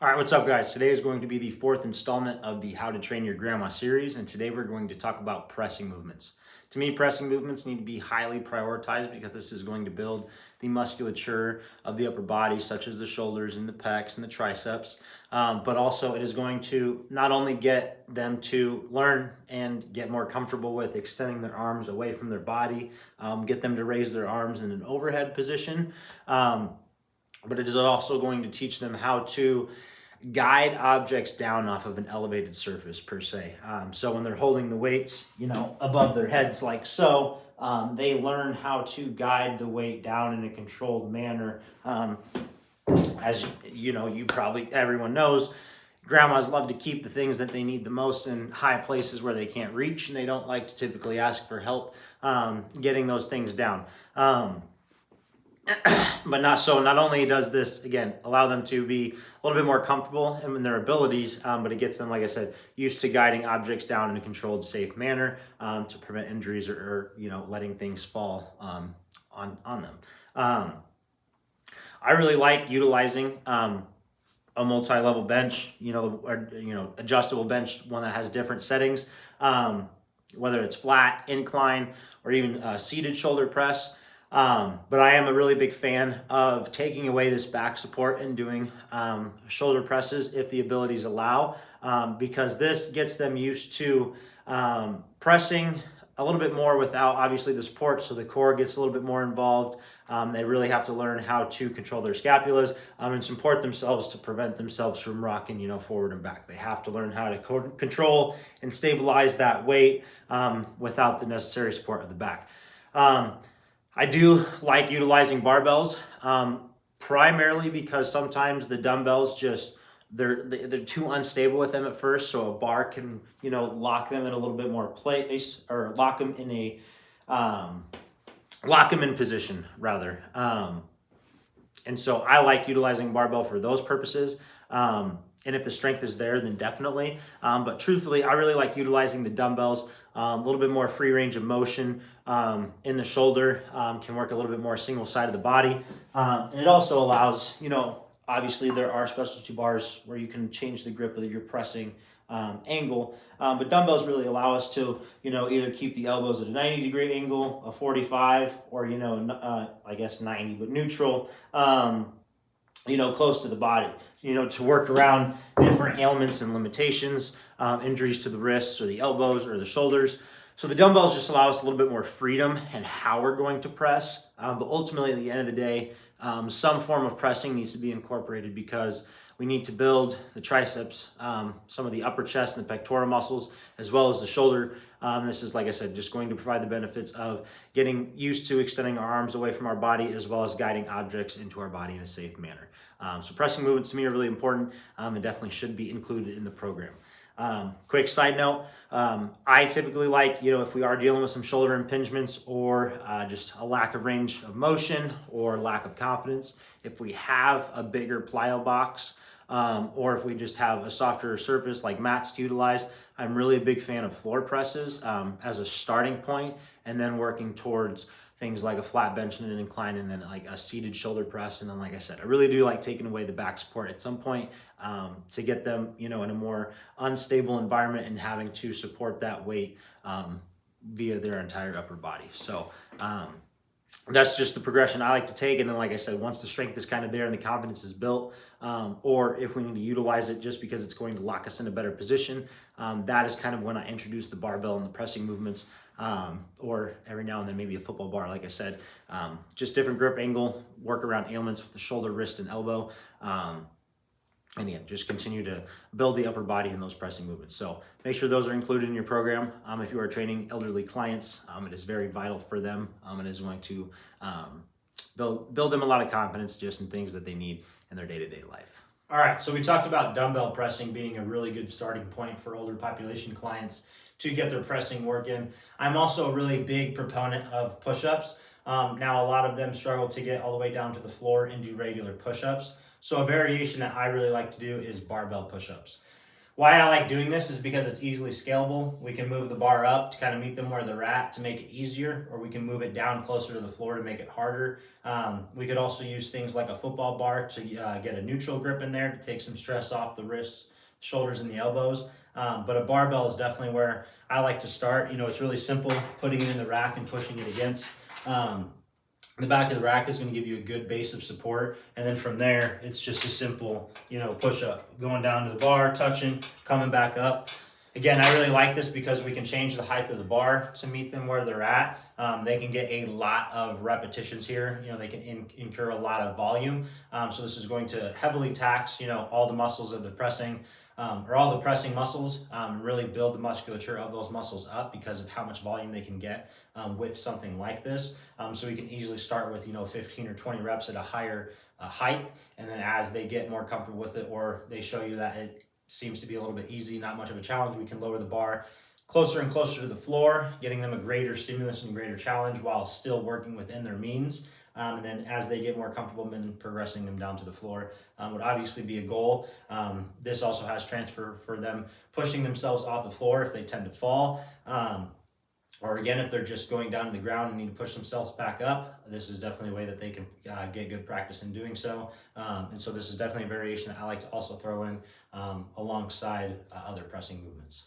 All right, what's up, guys? Today is going to be the fourth installment of the How to Train Your Grandma series, and today we're going to talk about pressing movements. To me, pressing movements need to be highly prioritized because this is going to build the musculature of the upper body, such as the shoulders and the pecs and the triceps, but also it is going to not only get them to learn and get more comfortable with extending their arms away from their body, get them to raise their arms in an overhead position, but it is also going to teach them how to guide objects down off of an elevated surface per se. So when they're holding the weights, above their heads like so, they learn how to guide the weight down in a controlled manner. As you probably everyone knows, grandmas love to keep the things that they need the most in high places where they can't reach, and they don't like to typically ask for help getting those things down. But not only does this, again, allow them to be a little bit more comfortable in their abilities, but it gets them, like I said, used to guiding objects down in a controlled, safe manner to prevent injuries or letting things fall on them. I really like utilizing a multi-level bench, adjustable bench, one that has different settings, whether it's flat, incline, or even seated shoulder press. But I am a really big fan of taking away this back support and doing shoulder presses if the abilities allow, because this gets them used to pressing a little bit more without obviously the support, so the core gets a little bit more involved. They really have to learn how to control their scapulas and support themselves to prevent themselves from rocking, forward and back. They have to learn how to control and stabilize that weight without the necessary support of the back. I do like utilizing barbells, primarily because sometimes the dumbbells they're too unstable with them at first, so a bar can lock them in a little bit more place, or lock them in position rather. And so I like utilizing barbell for those purposes. And if the strength is there, then definitely. But truthfully, I really like utilizing the dumbbells. A little bit more free range of motion in the shoulder, can work a little bit more single side of the body. And it also allows, obviously there are specialty bars where you can change the grip of your pressing angle. But dumbbells really allow us to, either keep the elbows at a 90-degree angle, a 45, or, I guess 90, but neutral, close to the body, to work around different ailments and limitations, injuries to the wrists or the elbows or the shoulders. So the dumbbells just allow us a little bit more freedom in how we're going to press. But ultimately, at the end of the day, some form of pressing needs to be incorporated because we need to build the triceps, some of the upper chest and the pectoral muscles, as well as the shoulder. This is, like I said, just going to provide the benefits of getting used to extending our arms away from our body, as well as guiding objects into our body in a safe manner. So pressing movements to me are really important and definitely should be included in the program. Quick side note, I typically like, if we are dealing with some shoulder impingements or just a lack of range of motion or lack of confidence, if we have a bigger plyo box, or if we just have a softer surface like mats to utilize, I'm really a big fan of floor presses as a starting point, and then working towards things like a flat bench and an incline, and then like a seated shoulder press. And then, like I said, I really do like taking away the back support at some point to get them, in a more unstable environment and having to support that weight via their entire upper body. So that's just the progression I like to take. And then, like I said, once the strength is kind of there and the confidence is built, or if we need to utilize it just because it's going to lock us in a better position, that is kind of when I introduce the barbell and the pressing movements, or every now and then maybe a football bar, like I said, just different grip angle, work around ailments with the shoulder, wrist, and elbow. And again, just continue to build the upper body in those pressing movements. So make sure those are included in your program. If you are training elderly clients, it is very vital for them. It is going to build them a lot of confidence just in things that they need in their day-to-day life. All right, so we talked about dumbbell pressing being a really good starting point for older population clients to get their pressing work in. I'm also a really big proponent of push-ups. Now, a lot of them struggle to get all the way down to the floor and do regular push-ups. So a variation that I really like to do is barbell push-ups. Why I like doing this is because it's easily scalable. We can move the bar up to kind of meet them where they're at to make it easier, or we can move it down closer to the floor to make it harder. We could also use things like a football bar to get a neutral grip in there to take some stress off the wrists, shoulders, and the elbows. But a barbell is definitely where I like to start. It's really simple, putting it in the rack and pushing it against. The back of the rack is going to give you a good base of support, and then from there it's just a simple push up, going down to the bar, touching, coming back up. Again, I really like this because we can change the height of the bar to meet them where they're at. They can get a lot of repetitions here. They can incur a lot of volume. So this is going to heavily tax all the muscles of the pressing, or all the pressing muscles, really build the musculature of those muscles up because of how much volume they can get with something like this. So we can easily start with 15 or 20 reps at a higher height, and then as they get more comfortable with it, or they show you that it seems to be a little bit easy, not much of a challenge, we can lower the bar closer and closer to the floor, getting them a greater stimulus and greater challenge while still working within their means. And then as they get more comfortable, then progressing them down to the floor would obviously be a goal. This also has transfer for them pushing themselves off the floor if they tend to fall. Or again, if they're just going down to the ground and need to push themselves back up, this is definitely a way that they can get good practice in doing so. And so this is definitely a variation that I like to also throw in alongside other pressing movements.